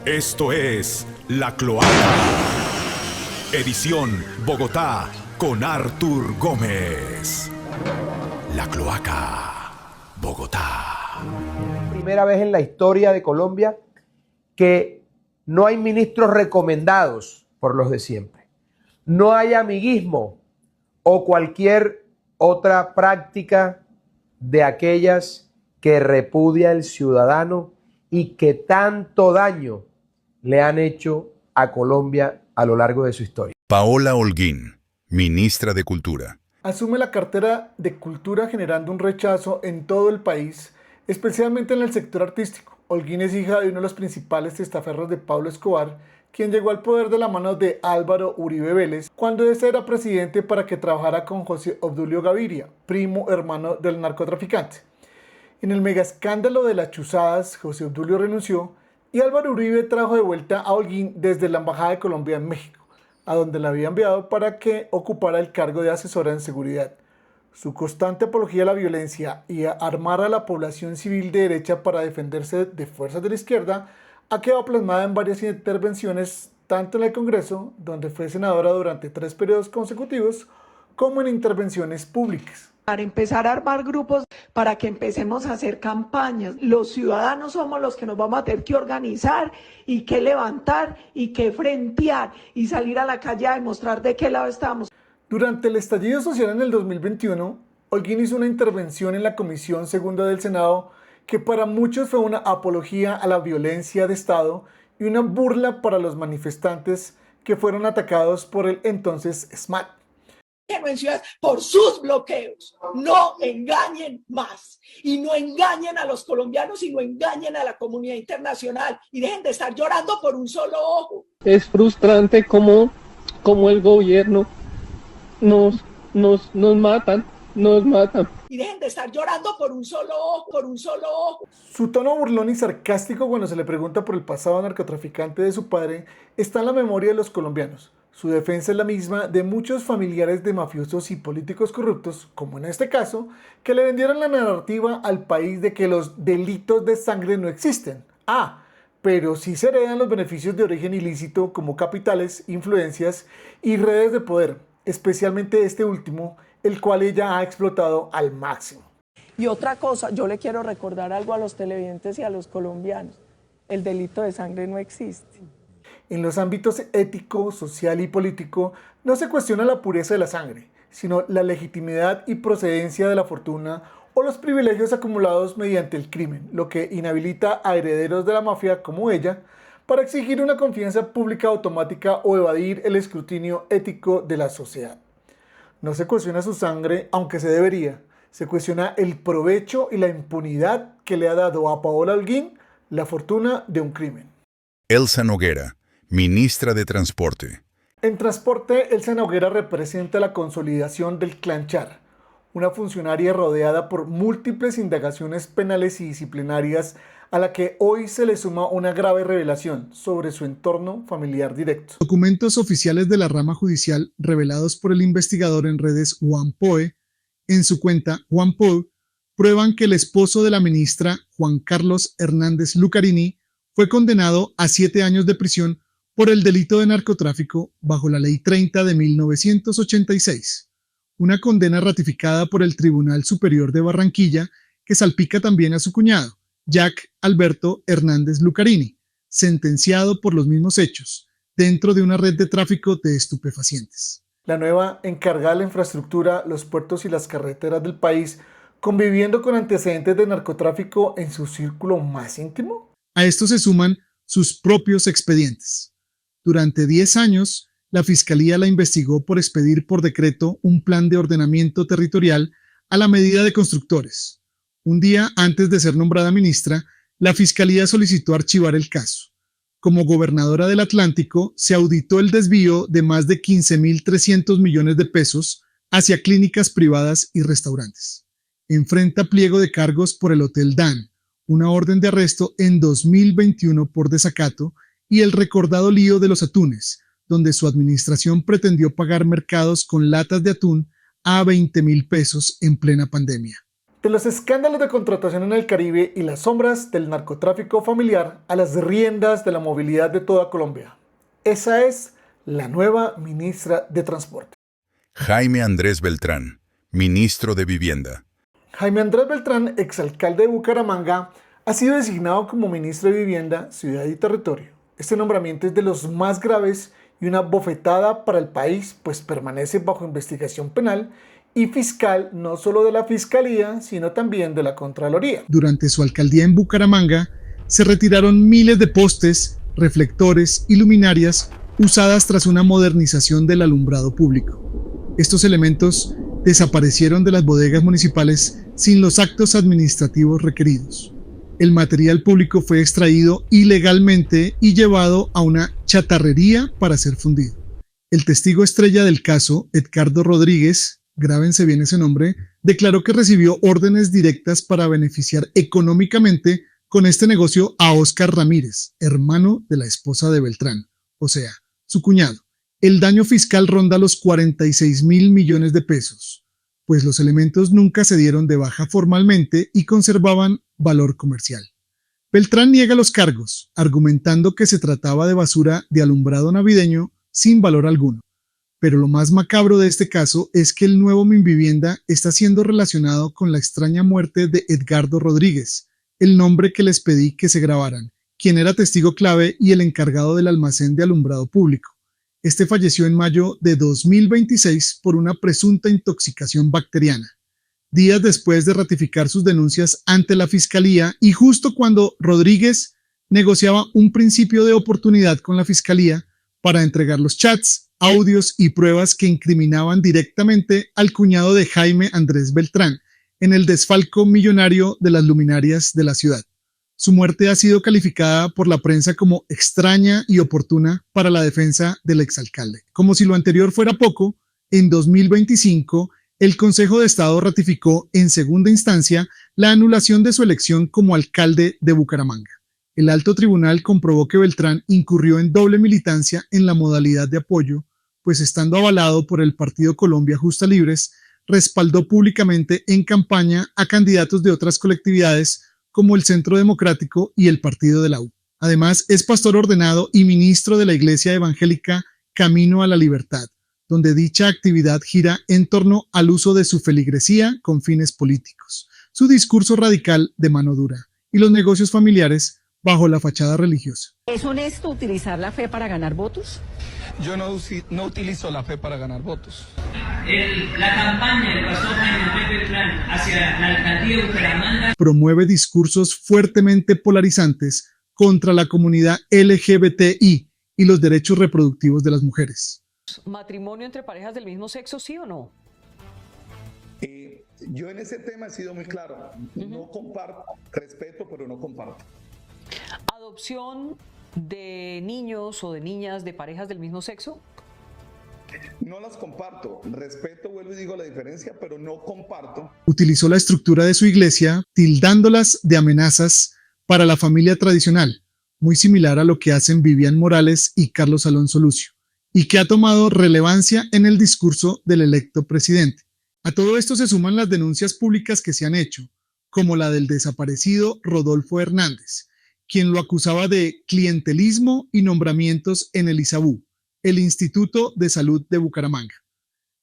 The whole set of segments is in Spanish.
Esto es La Cloaca, edición Bogotá, con Artur Gómez. La Cloaca, Bogotá. Primera vez en la historia de Colombia que no hay ministros recomendados por los de siempre. No hay amiguismo o cualquier otra práctica de aquellas que repudia el ciudadano y que tanto daño le han hecho a Colombia a lo largo de su historia. Paola Holguín, ministra de Cultura. Asume la cartera de Cultura generando un rechazo en todo el país, especialmente en el sector artístico. Holguín es hija de uno de los principales testaferros de Pablo Escobar, quien llegó al poder de la mano de Álvaro Uribe Vélez cuando ese era presidente para que trabajara con José Obdulio Gaviria, primo hermano del narcotraficante. En el megaescándalo de las chuzadas, José Obdulio renunció y Álvaro Uribe trajo de vuelta a Holguín desde la Embajada de Colombia en México, a donde la había enviado para que ocupara el cargo de asesora en seguridad. Su constante apología a la violencia y a armar a la población civil de derecha para defenderse de fuerzas de la izquierda ha quedado plasmada en varias intervenciones, tanto en el Congreso, donde fue senadora durante 3 periodos consecutivos, como en intervenciones públicas. Para empezar a armar grupos, para que empecemos a hacer campañas. Los ciudadanos somos los que nos vamos a tener que organizar y que levantar y que frentear y salir a la calle a demostrar de qué lado estamos. Durante el estallido social en el 2021, Holguín hizo una intervención en la Comisión Segunda del Senado que para muchos fue una apología a la violencia de Estado y una burla para los manifestantes que fueron atacados por el entonces SMAT. Por sus bloqueos, no engañen más y no engañen a los colombianos y no engañen a la comunidad internacional y dejen de estar llorando por un solo ojo. Es frustrante como el gobierno nos matan. Y dejen de estar llorando por un solo ojo. Su tono burlón y sarcástico cuando se le pregunta por el pasado narcotraficante de su padre está en la memoria de los colombianos. Su defensa es la misma de muchos familiares de mafiosos y políticos corruptos, como en este caso, que le vendieron la narrativa al país de que los delitos de sangre no existen. Pero sí se heredan los beneficios de origen ilícito como capitales, influencias y redes de poder, especialmente este último, el cual ella ha explotado al máximo. Y otra cosa, yo le quiero recordar algo a los televidentes y a los colombianos. El delito de sangre no existe. En los ámbitos ético, social y político no se cuestiona la pureza de la sangre, sino la legitimidad y procedencia de la fortuna o los privilegios acumulados mediante el crimen, lo que inhabilita a herederos de la mafia como ella para exigir una confianza pública automática o evadir el escrutinio ético de la sociedad. No se cuestiona su sangre, aunque se debería. Se cuestiona el provecho y la impunidad que le ha dado a Paola Holguín la fortuna de un crimen. Elsa Noguera, ministra de Transporte. En transporte, Elsa Noguera representa la consolidación del Clan Char, una funcionaria rodeada por múltiples indagaciones penales y disciplinarias a la que hoy se le suma una grave revelación sobre su entorno familiar directo. Documentos oficiales de la rama judicial revelados por el investigador en redes Juan Poe, en su cuenta Juan Poe, prueban que el esposo de la ministra, Juan Carlos Hernández Lucarini, fue condenado a 7 años de prisión por el delito de narcotráfico bajo la Ley 30 de 1986, una condena ratificada por el Tribunal Superior de Barranquilla que salpica también a su cuñado, Jack Alberto Hernández Lucarini, sentenciado por los mismos hechos, dentro de una red de tráfico de estupefacientes. La nueva encargada de la infraestructura, los puertos y las carreteras del país, conviviendo con antecedentes de narcotráfico en su círculo más íntimo. A esto se suman sus propios expedientes. Durante 10 años, la Fiscalía la investigó por expedir por decreto un plan de ordenamiento territorial a la medida de constructores. Un día antes de ser nombrada ministra, la Fiscalía solicitó archivar el caso. Como gobernadora del Atlántico, se auditó el desvío de más de 15.300 millones de pesos hacia clínicas privadas y restaurantes. Enfrenta pliego de cargos por el Hotel Dan, una orden de arresto en 2021 por desacato y el recordado lío de los atunes, donde su administración pretendió pagar mercados con latas de atún a 20.000 pesos en plena pandemia. De los escándalos de contratación en el Caribe y las sombras del narcotráfico familiar a las riendas de la movilidad de toda Colombia. Esa es la nueva ministra de Transporte. Jaime Andrés Beltrán, ministro de Vivienda. Jaime Andrés Beltrán, exalcalde de Bucaramanga, ha sido designado como ministro de Vivienda, Ciudad y Territorio. Este nombramiento es de los más graves y una bofetada para el país, pues permanece bajo investigación penal y fiscal, no solo de la Fiscalía, sino también de la Contraloría. Durante su alcaldía en Bucaramanga, se retiraron miles de postes, reflectores y luminarias usadas tras una modernización del alumbrado público. Estos elementos desaparecieron de las bodegas municipales sin los actos administrativos requeridos. El material público fue extraído ilegalmente y llevado a una chatarrería para ser fundido. El testigo estrella del caso, Edgardo Rodríguez, grábense bien ese nombre, declaró que recibió órdenes directas para beneficiar económicamente con este negocio a Óscar Ramírez, hermano de la esposa de Beltrán, o sea, su cuñado. El daño fiscal ronda los 46.000 millones de pesos, pues los elementos nunca se dieron de baja formalmente y conservaban valor comercial. Beltrán niega los cargos, argumentando que se trataba de basura de alumbrado navideño sin valor alguno. Pero lo más macabro de este caso es que el nuevo Minvivienda está siendo relacionado con la extraña muerte de Edgardo Rodríguez, el nombre que les pedí que se grabaran, quien era testigo clave y el encargado del almacén de alumbrado público. Este falleció en mayo de 2026 por una presunta intoxicación bacteriana, días después de ratificar sus denuncias ante la Fiscalía y justo cuando Rodríguez negociaba un principio de oportunidad con la Fiscalía para entregar los chats, audios y pruebas que incriminaban directamente al cuñado de Jaime Andrés Beltrán en el desfalco millonario de las luminarias de la ciudad. Su muerte ha sido calificada por la prensa como extraña y oportuna para la defensa del exalcalde. Como si lo anterior fuera poco, en 2025 el Consejo de Estado ratificó en segunda instancia la anulación de su elección como alcalde de Bucaramanga. El alto tribunal comprobó que Beltrán incurrió en doble militancia en la modalidad de apoyo, pues estando avalado por el Partido Colombia Justa Libres, respaldó públicamente en campaña a candidatos de otras colectividades como el Centro Democrático y el Partido de la U. Además, es pastor ordenado y ministro de la Iglesia Evangélica Camino a la Libertad, donde dicha actividad gira en torno al uso de su feligresía con fines políticos, su discurso radical de mano dura y los negocios familiares bajo la fachada religiosa. ¿Es honesto utilizar la fe para ganar votos? Yo no utilizo la fe para ganar votos. La campaña del pastor Jaime Andrés Beltrán hacia la alcaldía de Bucaramanga promueve discursos fuertemente polarizantes contra la comunidad LGBTI y los derechos reproductivos de las mujeres. ¿Matrimonio entre parejas del mismo sexo, sí o no? Yo en ese tema he sido muy claro. No comparto, respeto, pero no comparto. ¿Adopción de niños o de niñas de parejas del mismo sexo? No las comparto. Respeto, vuelvo y digo la diferencia, pero no comparto. Utilizó la estructura de su iglesia, tildándolas de amenazas para la familia tradicional, muy similar a lo que hacen Vivian Morales y Carlos Alonso Lucio, y que ha tomado relevancia en el discurso del electo presidente. A todo esto se suman las denuncias públicas que se han hecho, como la del desaparecido Rodolfo Hernández, quien lo acusaba de clientelismo y nombramientos en el ISABU, el Instituto de Salud de Bucaramanga.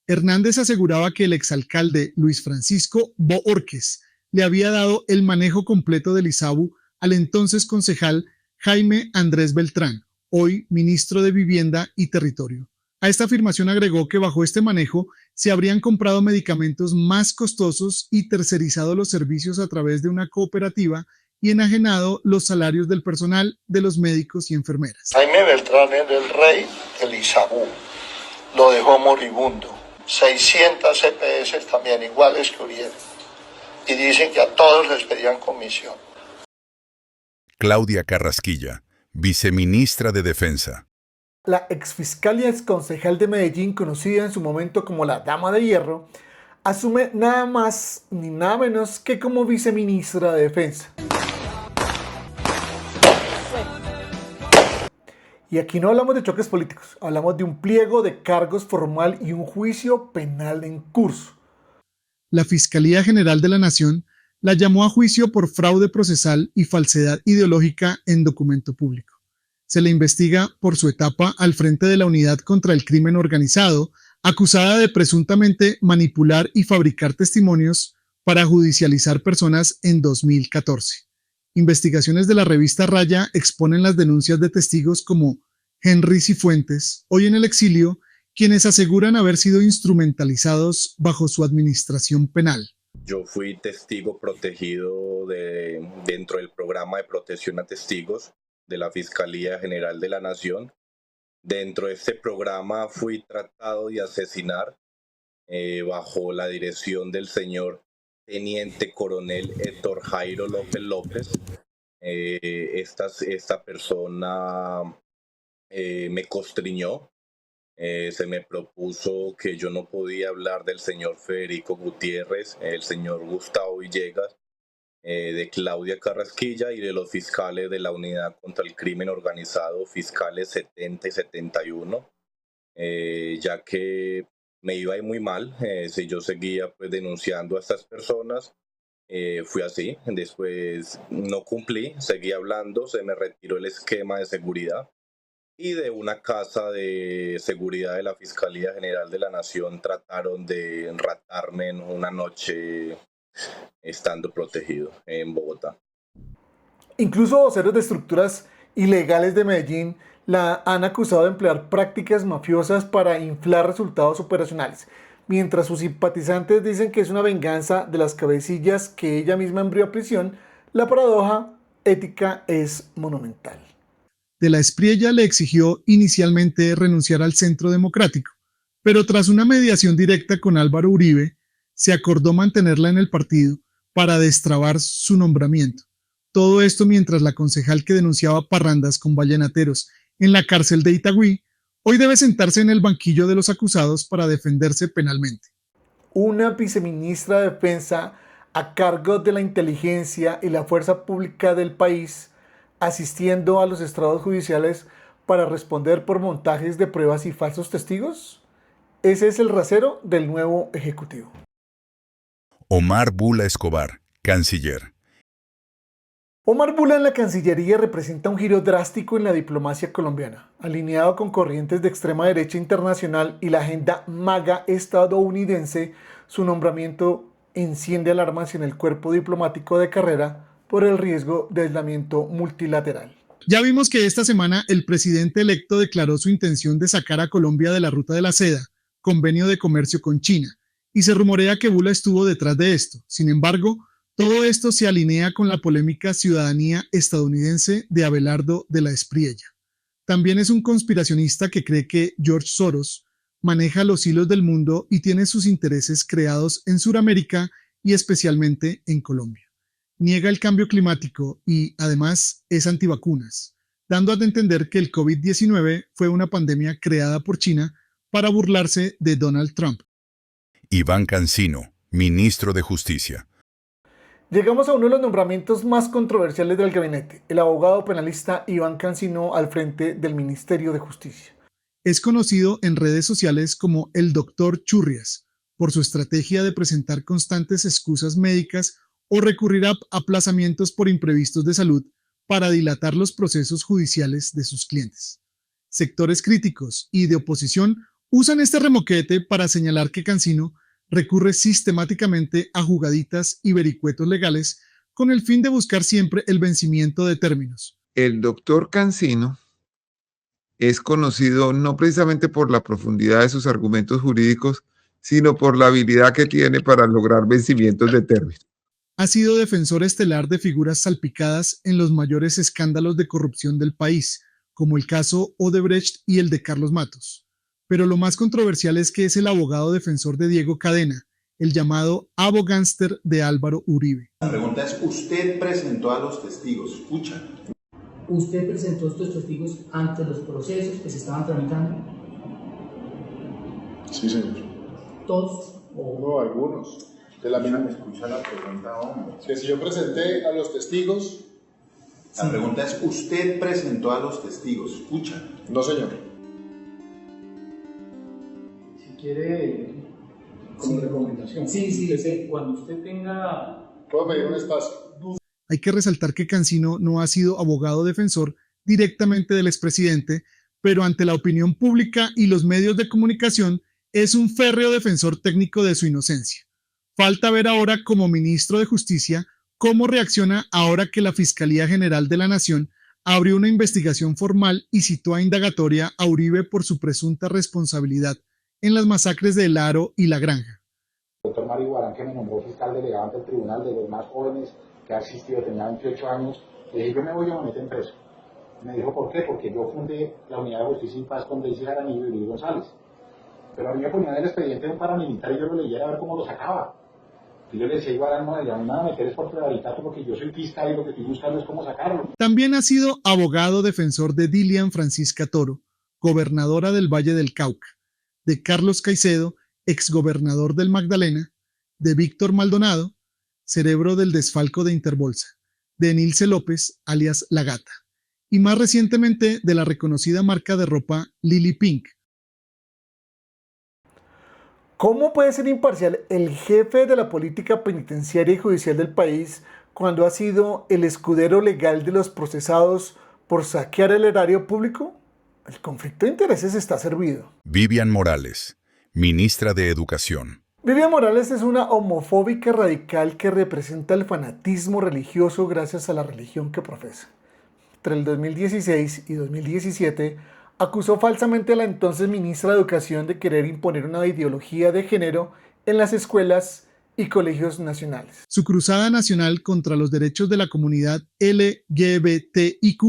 Hernández aseguraba que el exalcalde Luis Francisco Boórquez le había dado el manejo completo del ISABU al entonces concejal Jaime Andrés Beltrán, hoy ministro de Vivienda y Territorio. A esta afirmación agregó que bajo este manejo se habrían comprado medicamentos más costosos y tercerizado los servicios a través de una cooperativa y enajenado los salarios del personal, de los médicos y enfermeras. Jaime Beltrán era el rey del ISABU, lo dejó moribundo. 600 CPS también iguales que Uriel, y dicen que a todos les pedían comisión. Claudia Carrasquilla, viceministra de Defensa. La exfiscal y exconcejal de Medellín, conocida en su momento como la Dama de Hierro, asume nada más ni nada menos que como viceministra de Defensa. Y aquí no hablamos de choques políticos, hablamos de un pliego de cargos formal y un juicio penal en curso. La Fiscalía General de la Nación la llamó a juicio por fraude procesal y falsedad ideológica en documento público. Se le investiga por su etapa al frente de la Unidad contra el Crimen Organizado, acusada de presuntamente manipular y fabricar testimonios para judicializar personas en 2014. Investigaciones de la revista Raya exponen las denuncias de testigos como Henry Cifuentes, hoy en el exilio, quienes aseguran haber sido instrumentalizados bajo su administración penal. Yo fui testigo protegido dentro del programa de protección a testigos de la Fiscalía General de la Nación. Dentro de este programa fui tratado de asesinar bajo la dirección del señor Teniente Coronel Héctor Jairo López López. Esta persona me constriñó. Se me propuso que yo no podía hablar del señor Federico Gutiérrez, el señor Gustavo Villegas, de Claudia Carrasquilla y de los fiscales de la Unidad contra el Crimen Organizado, fiscales 70 y 71, ya que me iba a ir muy mal si yo seguía pues, denunciando a estas personas. Fui así, después no cumplí, seguí hablando, se me retiró el esquema de seguridad. Y de una casa de seguridad de la Fiscalía General de la Nación trataron de enratarme en una noche estando protegido en Bogotá. Incluso voceros de estructuras ilegales de Medellín la han acusado de emplear prácticas mafiosas para inflar resultados operacionales, mientras sus simpatizantes dicen que es una venganza de las cabecillas que ella misma envió a prisión. La paradoja ética es monumental. De la Espriella le exigió inicialmente renunciar al Centro Democrático, pero tras una mediación directa con Álvaro Uribe, se acordó mantenerla en el partido para destrabar su nombramiento. Todo esto mientras la concejal que denunciaba parrandas con vallenateros en la cárcel de Itagüí, hoy debe sentarse en el banquillo de los acusados para defenderse penalmente. Una viceministra de Defensa a cargo de la inteligencia y la fuerza pública del país, asistiendo a los estrados judiciales para responder por montajes de pruebas y falsos testigos. Ese es el rasero del nuevo Ejecutivo. Omar Bula Escobar, canciller. Omar Bula en la Cancillería representa un giro drástico en la diplomacia colombiana, alineado con corrientes de extrema derecha internacional y la agenda MAGA estadounidense. Su nombramiento enciende alarmas en el cuerpo diplomático de carrera por el riesgo de aislamiento multilateral. Ya vimos que esta semana el presidente electo declaró su intención de sacar a Colombia de la ruta de la seda, convenio de comercio con China, y se rumorea que Bula estuvo detrás de esto. Sin embargo, todo esto se alinea con la polémica ciudadanía estadounidense de Abelardo de la Espriella. También es un conspiracionista que cree que George Soros maneja los hilos del mundo y tiene sus intereses creados en Sudamérica y especialmente en Colombia. Niega el cambio climático y, además, es antivacunas, dando a entender que el COVID-19 fue una pandemia creada por China para burlarse de Donald Trump. Iván Cancino, ministro de Justicia. Llegamos a uno de los nombramientos más controversiales del gabinete, el abogado penalista Iván Cancino al frente del Ministerio de Justicia. Es conocido en redes sociales como el Dr. Churrias, por su estrategia de presentar constantes excusas médicas o recurrir a aplazamientos por imprevistos de salud para dilatar los procesos judiciales de sus clientes. Sectores críticos y de oposición usan este remoquete para señalar que Cancino recurre sistemáticamente a jugaditas y vericuetos legales con el fin de buscar siempre el vencimiento de términos. El doctor Cancino es conocido no precisamente por la profundidad de sus argumentos jurídicos, sino por la habilidad que tiene para lograr vencimientos de términos. Ha sido defensor estelar de figuras salpicadas en los mayores escándalos de corrupción del país, como el caso Odebrecht y el de Carlos Matos. Pero lo más controversial es que es el abogado defensor de Diego Cadena, el llamado abogánster de Álvaro Uribe. La pregunta es, ¿usted presentó a los testigos? Escucha. ¿Usted presentó estos testigos ante los procesos que se estaban tramitando? Sí, señor. ¿Todos? No, algunos. De la misma me escucha la pregunta, hombre. Que si yo presenté a los testigos... La pregunta es, ¿usted presentó a los testigos? Escucha. No, señor. Si quiere, como recomendación. Sí. Cuando usted tenga Puedo pedir un espacio. Hay que resaltar que Cancino no ha sido abogado defensor directamente del expresidente, pero ante la opinión pública y los medios de comunicación es un férreo defensor técnico de su inocencia. Falta ver ahora como ministro de Justicia cómo reacciona ahora que la Fiscalía General de la Nación abrió una investigación formal y citó a indagatoria a Uribe por su presunta responsabilidad en las masacres de El Aro y La Granja. El doctor Mario Guarán, que me nombró fiscal delegado ante el tribunal de los más jóvenes que ha existido, tenía 28 años, le dije, yo me voy a meter en preso. Me dijo, ¿por qué? Porque yo fundé la Unidad de Justicia y Paz con Daisy Jaramillo y Luis González. Pero a mí me ponían el expediente de un paramilitar y yo lo leyera a ver cómo lo sacaba. Y yo le decía, igual no, ya no me metes por prevaricato porque yo soy fiscal y lo que estoy buscando es cómo sacarlo. También ha sido abogado defensor de Dilian Francisca Toro, gobernadora del Valle del Cauca, de Carlos Caicedo, exgobernador del Magdalena, de Víctor Maldonado, cerebro del desfalco de Interbolsa, de Nilce López, alias La Gata, y más recientemente de la reconocida marca de ropa Lily Pink. ¿Cómo puede ser imparcial el jefe de la política penitenciaria y judicial del país cuando ha sido el escudero legal de los procesados por saquear el erario público? El conflicto de intereses está servido. Vivian Morales, ministra de Educación. Vivian Morales es una homofóbica radical que representa el fanatismo religioso gracias a la religión que profesa. Entre el 2016 y 2017, acusó falsamente a la entonces ministra de Educación de querer imponer una ideología de género en las escuelas y colegios nacionales. Su cruzada nacional contra los derechos de la comunidad LGBTIQ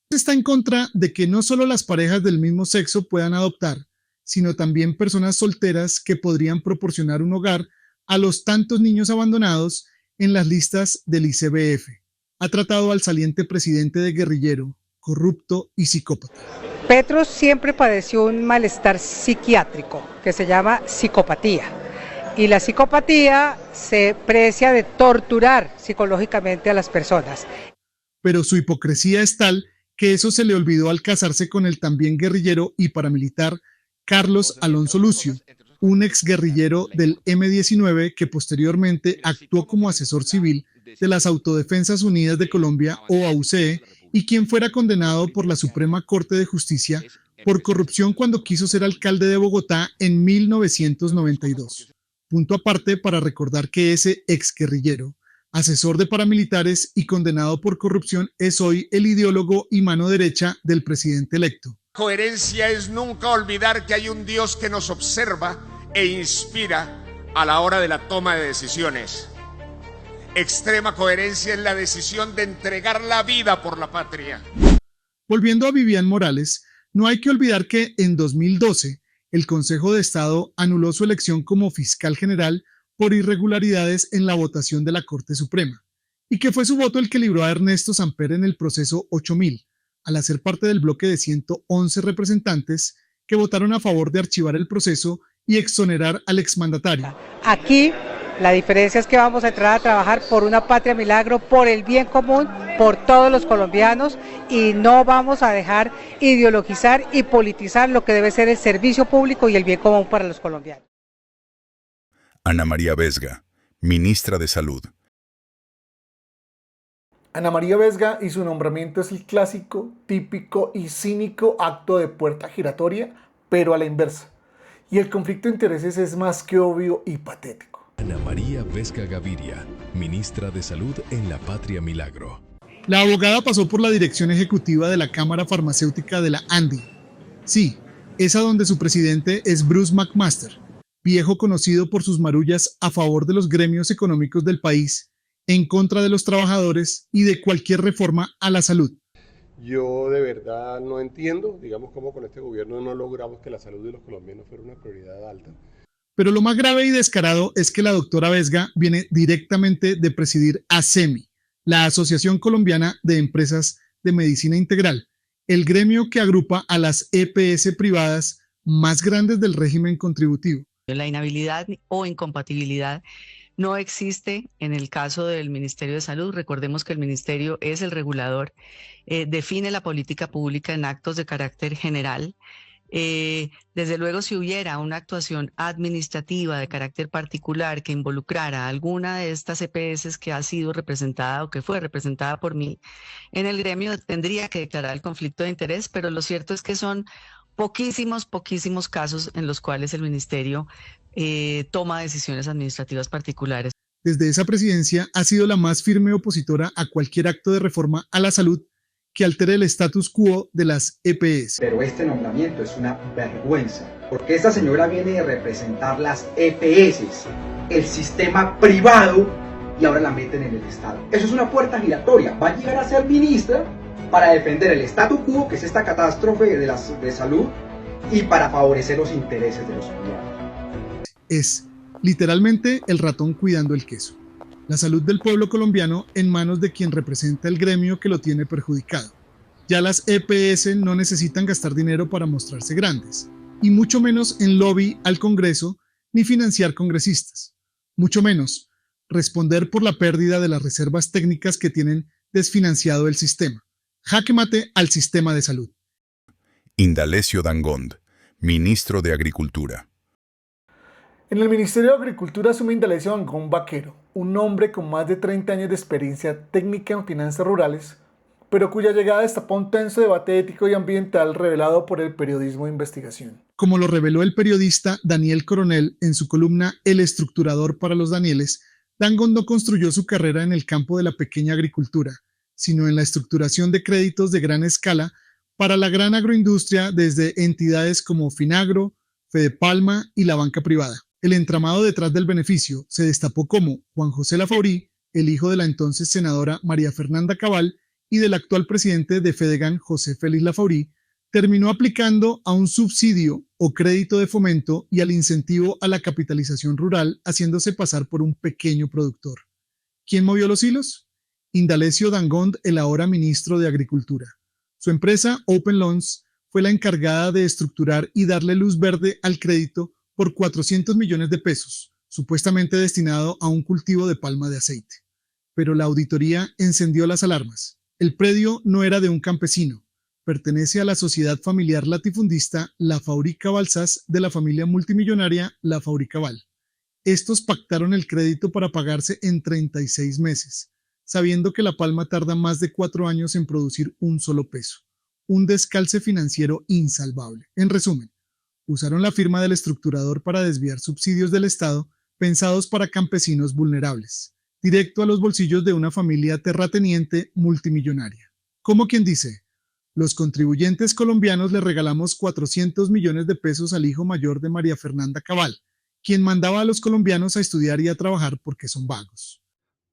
está en contra de que no solo las parejas del mismo sexo puedan adoptar, sino también personas solteras que podrían proporcionar un hogar a los tantos niños abandonados en las listas del ICBF. Ha tratado al saliente presidente de guerrillero, corrupto y psicópata. Petro siempre padeció un malestar psiquiátrico que se llama psicopatía. Y la psicopatía se precia de torturar psicológicamente a las personas. Pero su hipocresía es tal que eso se le olvidó al casarse con el también guerrillero y paramilitar Carlos Alonso Lucio, un exguerrillero del M-19 que posteriormente actuó como asesor civil de las Autodefensas Unidas de Colombia o AUCE y quien fuera condenado por la Suprema Corte de Justicia por corrupción cuando quiso ser alcalde de Bogotá en 1992. Punto aparte para recordar que ese exguerrillero, asesor de paramilitares y condenado por corrupción, es hoy el ideólogo y mano derecha del presidente electo. Coherencia es nunca olvidar que hay un Dios que nos observa e inspira a la hora de la toma de decisiones. Extrema coherencia es la decisión de entregar la vida por la patria. Volviendo a Vivian Morales, no hay que olvidar que en 2012 el Consejo de Estado anuló su elección como fiscal general por irregularidades en la votación de la Corte Suprema, y que fue su voto el que libró a Ernesto Samper en el proceso 8000, al hacer parte del bloque de 111 representantes que votaron a favor de archivar el proceso y exonerar al exmandatario. Aquí la diferencia es que vamos a entrar a trabajar por una patria milagro, por el bien común, por todos los colombianos, y no vamos a dejar ideologizar y politizar lo que debe ser el servicio público y el bien común para los colombianos. Ana María Vesga, ministra de Salud. Ana María Vesga y su nombramiento es el clásico, típico y cínico acto de puerta giratoria, pero a la inversa. Y el conflicto de intereses es más que obvio y patético. Ana María Vesga Gaviria, ministra de Salud en la Patria Milagro. La abogada pasó por la dirección ejecutiva de la Cámara Farmacéutica de la ANDI. Sí, esa donde su presidente es Bruce McMaster, viejo conocido por sus marullas a favor de los gremios económicos del país, en contra de los trabajadores y de cualquier reforma a la salud. Yo de verdad no entiendo, digamos, cómo con este gobierno no logramos que la salud de los colombianos fuera una prioridad alta. Pero lo más grave y descarado es que la doctora Vesga viene directamente de presidir ASEMI, la Asociación Colombiana de Empresas de Medicina Integral, el gremio que agrupa a las EPS privadas más grandes del régimen contributivo. La inhabilidad o incompatibilidad no existe en el caso del Ministerio de Salud. Recordemos que el Ministerio es el regulador, define la política pública en actos de carácter general, Desde luego, si hubiera una actuación administrativa de carácter particular que involucrara a alguna de estas EPS que ha sido representada o que fue representada por mí en el gremio, tendría que declarar el conflicto de interés, pero lo cierto es que son poquísimos casos en los cuales el ministerio toma decisiones administrativas particulares. Desde esa presidencia ha sido la más firme opositora a cualquier acto de reforma a la salud que altere el status quo de las EPS. Pero este nombramiento es una vergüenza, porque esta señora viene de representar las EPS, el sistema privado, y ahora la meten en el Estado. Eso es una puerta giratoria. Va a llegar a ser ministra para defender el status quo, que es esta catástrofe de salud, y para favorecer los intereses de los ciudadanos. Es literalmente el ratón cuidando el queso. La salud del pueblo colombiano en manos de quien representa el gremio que lo tiene perjudicado. Ya las EPS no necesitan gastar dinero para mostrarse grandes, y mucho menos en lobby al Congreso ni financiar congresistas. Mucho menos responder por la pérdida de las reservas técnicas que tienen desfinanciado el sistema. Jaque mate al sistema de salud. Indalecio Dangond, ministro de Agricultura. En el Ministerio de Agricultura asume Indalecio Dangond Vaquero, un hombre con más de 30 años de experiencia técnica en finanzas rurales, pero cuya llegada destapó un tenso debate ético y ambiental revelado por el periodismo de investigación. Como lo reveló el periodista Daniel Coronel en su columna El estructurador para los Danieles, Dangond no construyó su carrera en el campo de la pequeña agricultura, sino en la estructuración de créditos de gran escala para la gran agroindustria desde entidades como Finagro, Fedepalma y la banca privada. El entramado detrás del beneficio se destapó como Juan José Lafaurí, el hijo de la entonces senadora María Fernanda Cabal y del actual presidente de Fedegan, José Félix Lafaurí, terminó aplicando a un subsidio o crédito de fomento y al incentivo a la capitalización rural, haciéndose pasar por un pequeño productor. ¿Quién movió los hilos? Indalecio Dangond, el ahora ministro de Agricultura. Su empresa Open Loans fue la encargada de estructurar y darle luz verde al crédito por 400 millones de pesos, supuestamente destinado a un cultivo de palma de aceite. Pero la auditoría encendió las alarmas. El predio no era de un campesino, pertenece a la sociedad familiar latifundista Lafaurí Cabalsas de la familia multimillonaria Lafaurí Cabal. Estos pactaron el crédito para pagarse en 36 meses, sabiendo que la palma tarda más de 4 años en producir un solo peso. Un descalce financiero insalvable. En resumen, usaron la firma del estructurador para desviar subsidios del Estado pensados para campesinos vulnerables, directo a los bolsillos de una familia terrateniente multimillonaria. Como quien dice, los contribuyentes colombianos le regalamos 400 millones de pesos al hijo mayor de María Fernanda Cabal, quien mandaba a los colombianos a estudiar y a trabajar porque son vagos.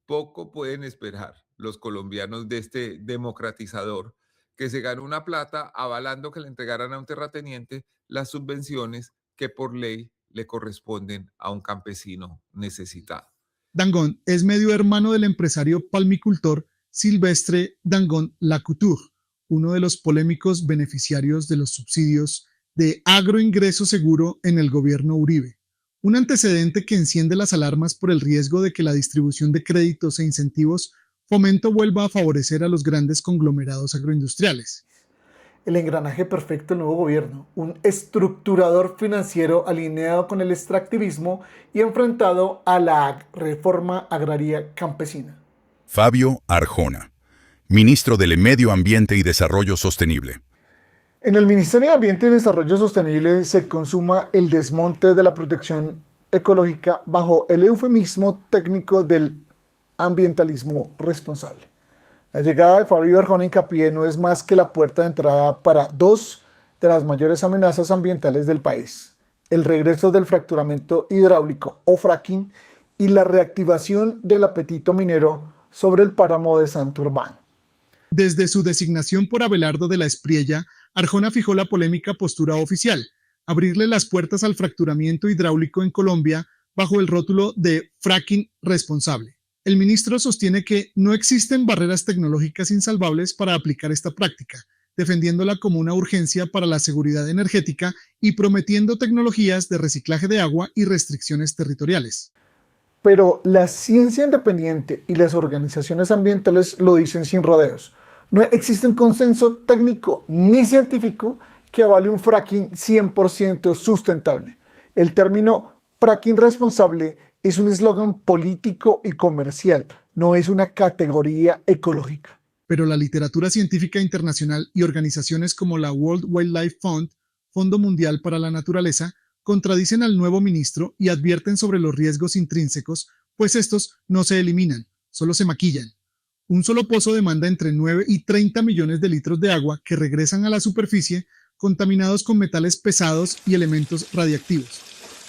Poco pueden esperar los colombianos de este democratizador que se ganó una plata avalando que le entregaran a un terrateniente las subvenciones que por ley le corresponden a un campesino necesitado. Dangond es medio hermano del empresario palmicultor Silvestre Dangond Lacouture, uno de los polémicos beneficiarios de los subsidios de agroingreso seguro en el gobierno Uribe. Un antecedente que enciende las alarmas por el riesgo de que la distribución de créditos e incentivos Fomento vuelva a favorecer a los grandes conglomerados agroindustriales. El engranaje perfecto del nuevo gobierno, un estructurador financiero alineado con el extractivismo y enfrentado a la reforma agraria campesina. Fabio Arjona, ministro del Medio Ambiente y Desarrollo Sostenible. En el Ministerio de Ambiente y Desarrollo Sostenible se consuma el desmonte de la protección ecológica bajo el eufemismo técnico del ambientalismo responsable. La llegada de Fabio Arjona hincapié no es más que la puerta de entrada para dos de las mayores amenazas ambientales del país: el regreso del fracturamiento hidráulico o fracking y la reactivación del apetito minero sobre el páramo de Santurbán. Desde su designación por Abelardo de la Espriella, Arjona fijó la polémica postura oficial: abrirle las puertas al fracturamiento hidráulico en Colombia bajo el rótulo de fracking responsable. El ministro sostiene que no existen barreras tecnológicas insalvables para aplicar esta práctica, defendiéndola como una urgencia para la seguridad energética y prometiendo tecnologías de reciclaje de agua y restricciones territoriales. Pero la ciencia independiente y las organizaciones ambientales lo dicen sin rodeos. No existe un consenso técnico ni científico que avale un fracking 100% sustentable. El término fracking responsable es un eslogan político y comercial, no es una categoría ecológica. Pero la literatura científica internacional y organizaciones como la World Wildlife Fund, Fondo Mundial para la Naturaleza, contradicen al nuevo ministro y advierten sobre los riesgos intrínsecos, pues estos no se eliminan, solo se maquillan. Un solo pozo demanda entre 9 y 30 millones de litros de agua que regresan a la superficie contaminados con metales pesados y elementos radiactivos.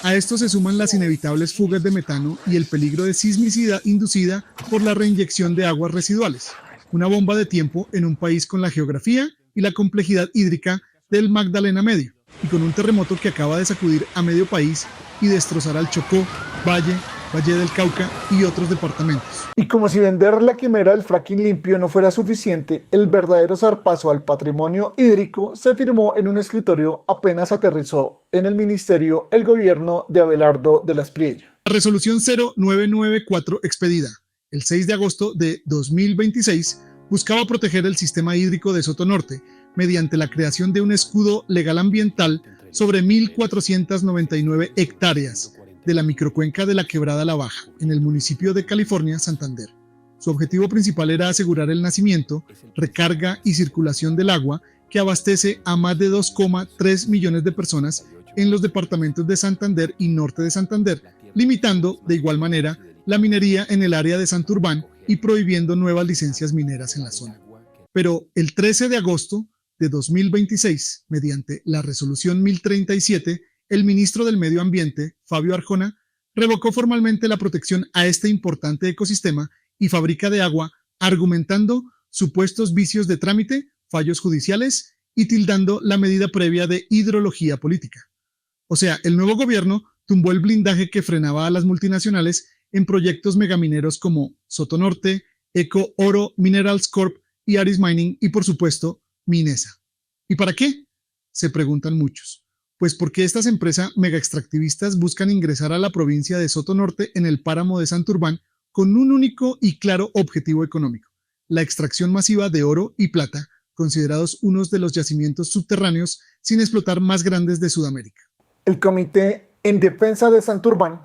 A esto se suman las inevitables fugas de metano y el peligro de sismicidad inducida por la reinyección de aguas residuales. Una bomba de tiempo en un país con la geografía y la complejidad hídrica del Magdalena Medio, y con un terremoto que acaba de sacudir a medio país y destrozar al Chocó, Valle del Cauca y otros departamentos. Y como si vender la quimera del fracking limpio no fuera suficiente, el verdadero zarpazo al patrimonio hídrico se firmó en un escritorio apenas aterrizó en el ministerio el gobierno de Abelardo de la Espriella. La resolución 0994 expedida el 6 de agosto de 2026 buscaba proteger el sistema hídrico de Sotonorte mediante la creación de un escudo legal ambiental sobre 1.499 hectáreas de la microcuenca de la Quebrada La Baja, en el municipio de California, Santander. Su objetivo principal era asegurar el nacimiento, recarga y circulación del agua que abastece a más de 2,3 millones de personas en los departamentos de Santander y Norte de Santander, limitando de igual manera la minería en el área de Santurbán y prohibiendo nuevas licencias mineras en la zona. Pero el 13 de agosto de 2026, mediante la resolución 1037, el ministro del Medio Ambiente, Fabio Arjona, revocó formalmente la protección a este importante ecosistema y fábrica de agua, argumentando supuestos vicios de trámite, fallos judiciales y tildando la medida previa de hidrología política. O sea, el nuevo gobierno tumbó el blindaje que frenaba a las multinacionales en proyectos megamineros como Sotonorte, Eco Oro Minerals Corp y Aris Mining y, por supuesto, Minesa. ¿Y para qué? Se preguntan muchos. Pues porque estas empresas megaextractivistas buscan ingresar a la provincia de Sotonorte en el páramo de Santurbán con un único y claro objetivo económico: la extracción masiva de oro y plata, considerados unos de los yacimientos subterráneos sin explotar más grandes de Sudamérica. El Comité en Defensa de Santurbán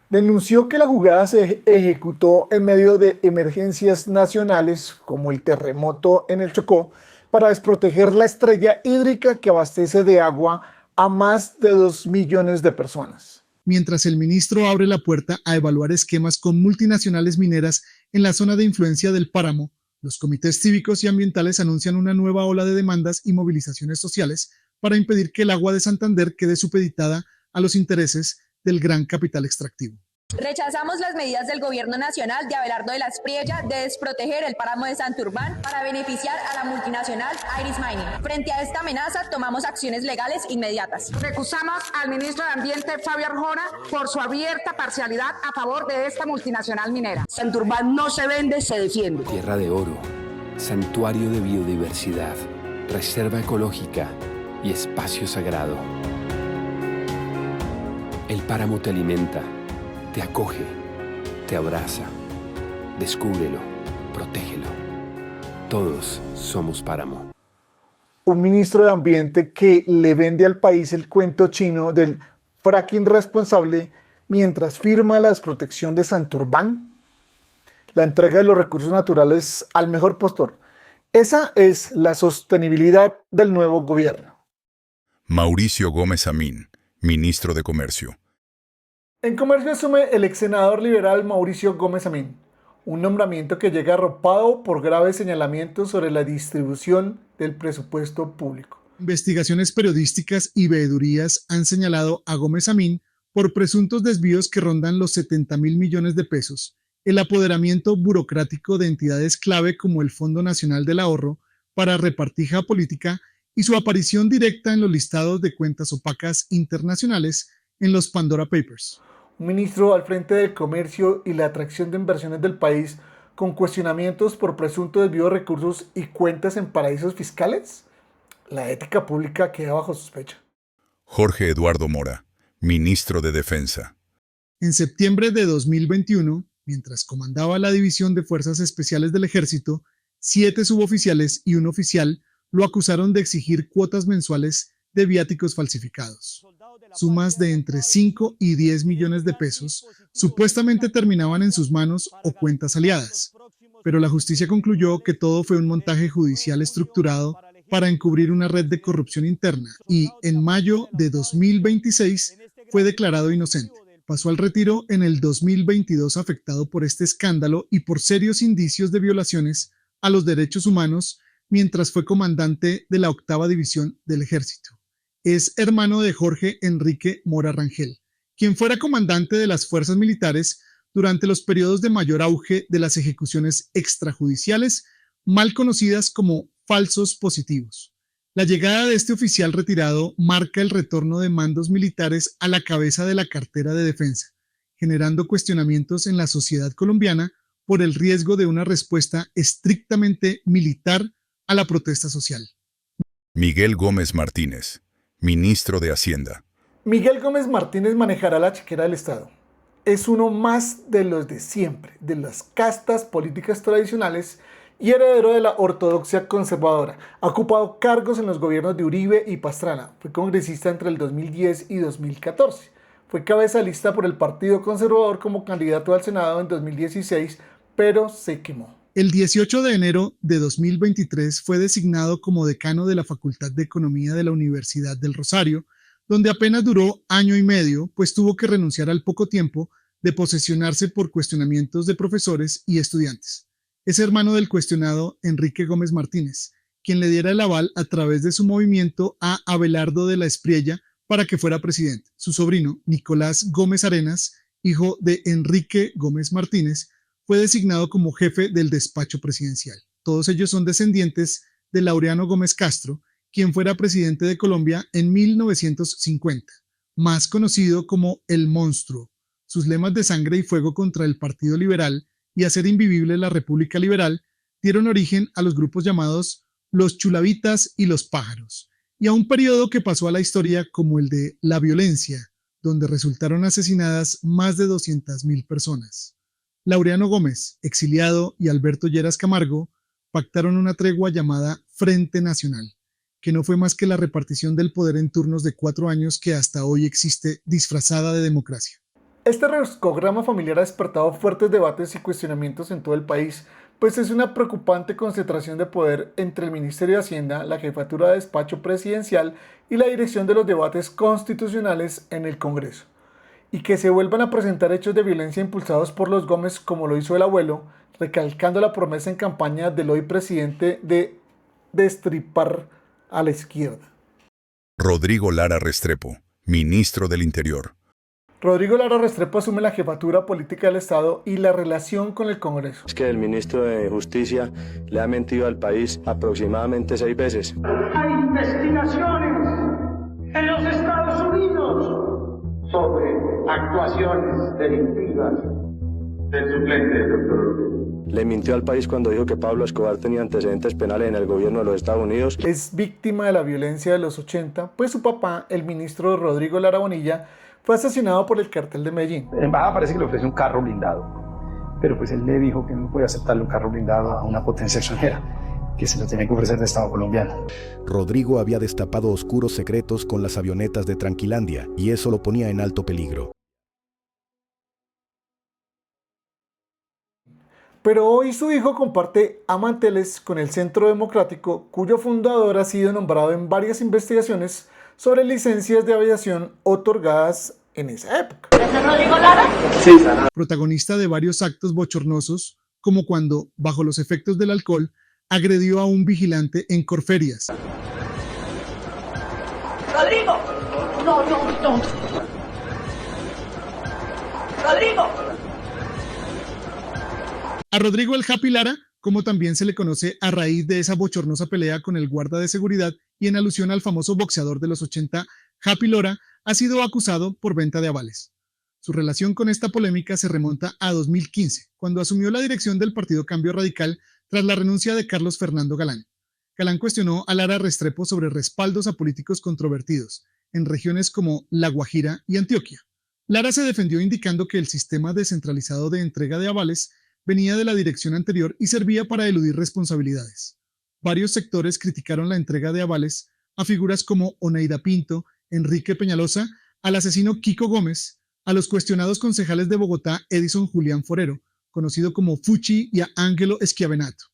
denunció que la jugada se ejecutó en medio de emergencias nacionales como el terremoto en el Chocó para desproteger la estrella hídrica que abastece de agua a más de 2 millones de personas. Mientras el ministro abre la puerta a evaluar esquemas con multinacionales mineras en la zona de influencia del páramo, los comités cívicos y ambientales anuncian una nueva ola de demandas y movilizaciones sociales para impedir que el agua de Santander quede supeditada a los intereses del gran capital extractivo. Rechazamos las medidas del gobierno nacional de Abelardo de la Espriella de desproteger el páramo de Santurbán para beneficiar a la multinacional Aris Mining. Frente a esta amenaza, tomamos acciones legales inmediatas. Recusamos al ministro de Ambiente, Fabio Arjona, por su abierta parcialidad a favor de esta multinacional minera. Santurbán no se vende, se defiende. Tierra de oro, santuario de biodiversidad, reserva ecológica y espacio sagrado. El páramo te alimenta, te acoge, te abraza. Descúbrelo, protégelo. Todos somos páramo. Un ministro de Ambiente que le vende al país el cuento chino del fracking responsable mientras firma la desprotección de Santurbán. La entrega de los recursos naturales al mejor postor. Esa es la sostenibilidad del nuevo gobierno. Mauricio Gómez Amín, ministro de Comercio. En Comercio asume el ex senador liberal Mauricio Gómez Amín, un nombramiento que llega arropado por graves señalamientos sobre la distribución del presupuesto público. Investigaciones periodísticas y veedurías han señalado a Gómez Amín por presuntos desvíos que rondan los 70.000 millones de pesos, el apoderamiento burocrático de entidades clave como el Fondo Nacional del Ahorro para repartija política y su aparición directa en los listados de cuentas opacas internacionales en los Pandora Papers. Un ministro al frente del comercio y la atracción de inversiones del país con cuestionamientos por presunto desvío de recursos y cuentas en paraísos fiscales. La ética pública queda bajo sospecha. Jorge Eduardo Mora, ministro de Defensa. En septiembre de 2021, mientras comandaba la División de Fuerzas Especiales del Ejército, 7 suboficiales y un oficial lo acusaron de exigir cuotas mensuales de viáticos falsificados. Sumas de entre 5 y 10 millones de pesos supuestamente terminaban en sus manos o cuentas aliadas, pero la justicia concluyó que todo fue un montaje judicial estructurado para encubrir una red de corrupción interna y, en mayo de 2026, fue declarado inocente. Pasó al retiro en el 2022 afectado por este escándalo y por serios indicios de violaciones a los derechos humanos mientras fue comandante de la 8ª División del Ejército. Es hermano de Jorge Enrique Mora Rangel, quien fuera comandante de las fuerzas militares durante los periodos de mayor auge de las ejecuciones extrajudiciales, mal conocidas como falsos positivos. La llegada de este oficial retirado marca el retorno de mandos militares a la cabeza de la cartera de defensa, generando cuestionamientos en la sociedad colombiana por el riesgo de una respuesta estrictamente militar a la protesta social. Miguel Gómez Martínez, ministro de Hacienda. Miguel Gómez Martínez manejará la chequera del Estado. Es uno más de los de siempre, de las castas políticas tradicionales y heredero de la ortodoxia conservadora. Ha ocupado cargos en los gobiernos de Uribe y Pastrana. Fue congresista entre el 2010 y 2014. Fue cabeza de lista por el Partido Conservador como candidato al Senado en 2016, pero se quemó. El 18 de enero de 2023 fue designado como decano de la Facultad de Economía de la Universidad del Rosario, donde apenas duró año y medio, pues tuvo que renunciar al poco tiempo de posesionarse por cuestionamientos de profesores y estudiantes. Es hermano del cuestionado Enrique Gómez Martínez, quien le diera el aval a través de su movimiento a Abelardo de la Espriella para que fuera presidente. Su sobrino, Nicolás Gómez Arenas, hijo de Enrique Gómez Martínez, fue designado como jefe del despacho presidencial. Todos ellos son descendientes de Laureano Gómez Castro, quien fuera presidente de Colombia en 1950, más conocido como El Monstruo. Sus lemas de sangre y fuego contra el Partido Liberal y hacer invivible la República Liberal dieron origen a los grupos llamados los Chulavitas y los Pájaros, y a un periodo que pasó a la historia como el de la violencia, donde resultaron asesinadas más de 200.000 personas. Laureano Gómez, exiliado, y Alberto Lleras Camargo pactaron una tregua llamada Frente Nacional, que no fue más que la repartición del poder en turnos de 4 años que hasta hoy existe disfrazada de democracia. Este roscograma familiar ha despertado fuertes debates y cuestionamientos en todo el país, pues es una preocupante concentración de poder entre el Ministerio de Hacienda, la Jefatura de Despacho Presidencial y la dirección de los debates constitucionales en el Congreso. Y que se vuelvan a presentar hechos de violencia impulsados por los Gómez como lo hizo el abuelo, recalcando la promesa en campaña del hoy presidente de destripar a la izquierda. Rodrigo Lara Restrepo, ministro del Interior. Rodrigo Lara Restrepo asume la jefatura política del Estado y la relación con el Congreso. Es que el ministro de Justicia le ha mentido al país aproximadamente 6 veces. Hay investigaciones en los Estados Unidos sobre actuaciones delictivas del suplente del doctor. Le mintió al país cuando dijo que Pablo Escobar tenía antecedentes penales en el gobierno de los Estados Unidos. Es víctima de la violencia de los 80, pues su papá, el ministro Rodrigo Lara Bonilla, fue asesinado por el cartel de Medellín. La embajada parece que le ofreció un carro blindado, pero pues él le dijo que no podía aceptarle un carro blindado a una potencia extranjera, que se lo tenía que ofrecer el Estado colombiano. Rodrigo había destapado oscuros secretos con las avionetas de Tranquilandia y eso lo ponía en alto peligro. Pero hoy su hijo comparte amanteles con el Centro Democrático, cuyo fundador ha sido nombrado en varias investigaciones sobre licencias de aviación otorgadas en esa época. ¿Rodrigo Lara? Sí. Protagonista de varios actos bochornosos, como cuando, bajo los efectos del alcohol, agredió a un vigilante en Corferias. ¡Rodrigo! No. ¡Rodrigo! A Rodrigo el Happy Lara, como también se le conoce a raíz de esa bochornosa pelea con el guarda de seguridad y en alusión al famoso boxeador de los 80, Happy Lora, ha sido acusado por venta de avales. Su relación con esta polémica se remonta a 2015, cuando asumió la dirección del Partido Cambio Radical tras la renuncia de Carlos Fernando Galán. Galán cuestionó a Lara Restrepo sobre respaldos a políticos controvertidos en regiones como La Guajira y Antioquia. Lara se defendió indicando que el sistema descentralizado de entrega de avales venía de la dirección anterior y servía para eludir responsabilidades. Varios sectores criticaron la entrega de avales a figuras como Oneida Pinto, Enrique Peñalosa, al asesino Kiko Gómez, a los cuestionados concejales de Bogotá Edison Julián Forero, conocido como Fuchi, y a Ángelo Schiavenato.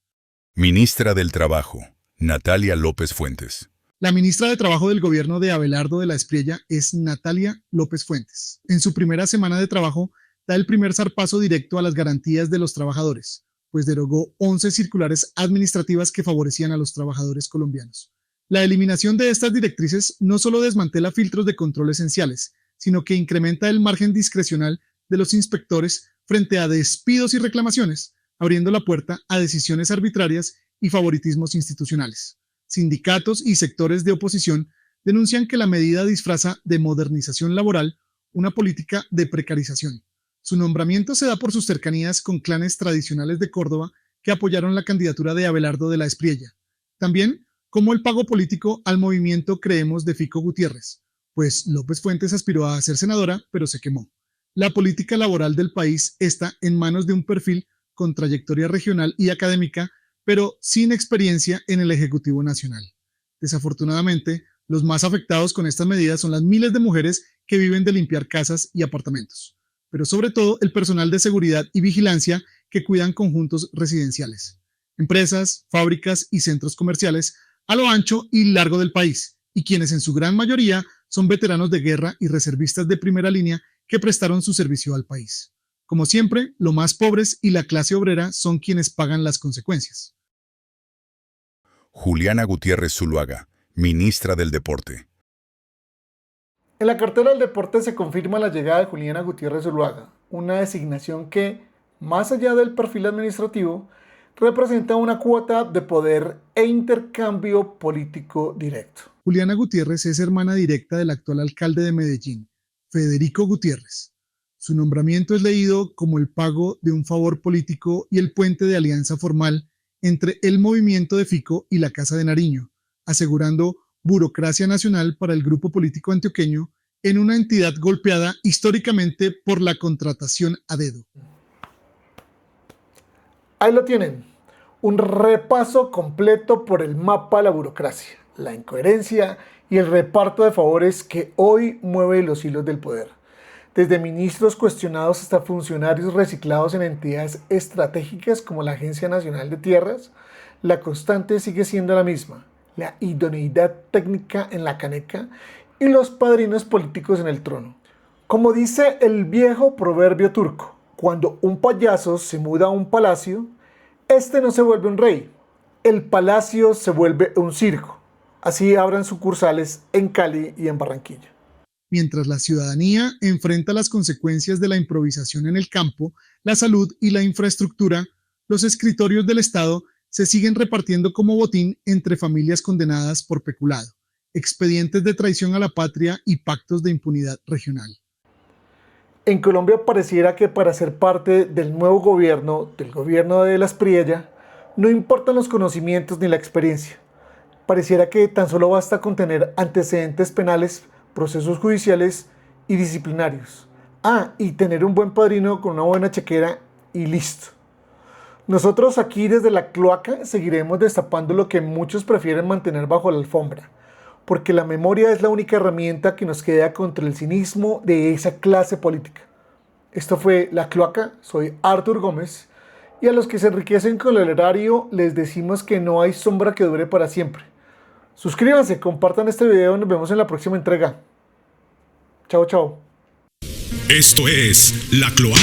Ministra del Trabajo, Natalia López Fuentes. La ministra de Trabajo del gobierno de Abelardo de la Espriella es Natalia López Fuentes. En su primera semana de trabajo, da el primer zarpazo directo a las garantías de los trabajadores, pues derogó 11 circulares administrativas que favorecían a los trabajadores colombianos. La eliminación de estas directrices no solo desmantela filtros de control esenciales, sino que incrementa el margen discrecional de los inspectores frente a despidos y reclamaciones, abriendo la puerta a decisiones arbitrarias y favoritismos institucionales. Sindicatos y sectores de oposición denuncian que la medida disfraza de modernización laboral una política de precarización. Su nombramiento se da por sus cercanías con clanes tradicionales de Córdoba que apoyaron la candidatura de Abelardo de la Espriella. También como el pago político al movimiento Creemos de Fico Gutiérrez, pues López Fuentes aspiró a ser senadora, pero se quemó. La política laboral del país está en manos de un perfil con trayectoria regional y académica, pero sin experiencia en el Ejecutivo Nacional. Desafortunadamente, los más afectados con estas medidas son las miles de mujeres que viven de limpiar casas y apartamentos, pero sobre todo el personal de seguridad y vigilancia que cuidan conjuntos residenciales, empresas, fábricas y centros comerciales a lo ancho y largo del país, y quienes en su gran mayoría son veteranos de guerra y reservistas de primera línea que prestaron su servicio al país. Como siempre, los más pobres y la clase obrera son quienes pagan las consecuencias. Juliana Gutiérrez Zuluaga, ministra del Deporte. En la cartera del deporte se confirma la llegada de Juliana Gutiérrez Zuluaga, una designación que, más allá del perfil administrativo, representa una cuota de poder e intercambio político directo. Juliana Gutiérrez es hermana directa del actual alcalde de Medellín, Federico Gutiérrez. Su nombramiento es leído como el pago de un favor político y el puente de alianza formal entre el movimiento de Fico y la Casa de Nariño, asegurando burocracia nacional para el grupo político antioqueño en una entidad golpeada históricamente por la contratación a dedo. Ahí lo tienen, un repaso completo por el mapa de la burocracia, la incoherencia y el reparto de favores que hoy mueve los hilos del poder. Desde ministros cuestionados hasta funcionarios reciclados en entidades estratégicas como la Agencia Nacional de Tierras, la constante sigue siendo la misma: la idoneidad técnica en la caneca y los padrinos políticos en el trono. Como dice el viejo proverbio turco, cuando un payaso se muda a un palacio, este no se vuelve un rey, el palacio se vuelve un circo. Así abran sucursales en Cali y en Barranquilla. Mientras la ciudadanía enfrenta las consecuencias de la improvisación en el campo, la salud y la infraestructura, los escritorios del Estado se siguen repartiendo como botín entre familias condenadas por peculado, expedientes de traición a la patria y pactos de impunidad regional. En Colombia pareciera que para ser parte del nuevo gobierno, del gobierno de la Espriella, no importan los conocimientos ni la experiencia. Pareciera que tan solo basta con tener antecedentes penales, procesos judiciales y disciplinarios. Y tener un buen padrino con una buena chequera y listo. Nosotros aquí desde la cloaca seguiremos destapando lo que muchos prefieren mantener bajo la alfombra, porque la memoria es la única herramienta que nos queda contra el cinismo de esa clase política. Esto fue La Cloaca, soy Artur Gómez, y a los que se enriquecen con el erario les decimos que no hay sombra que dure para siempre. Suscríbanse, compartan este video, nos vemos en la próxima entrega. Chao, chao. Esto es La Cloaca,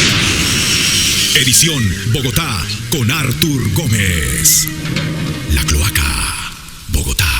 edición Bogotá, con Artur Gómez. La Cloaca, Bogotá.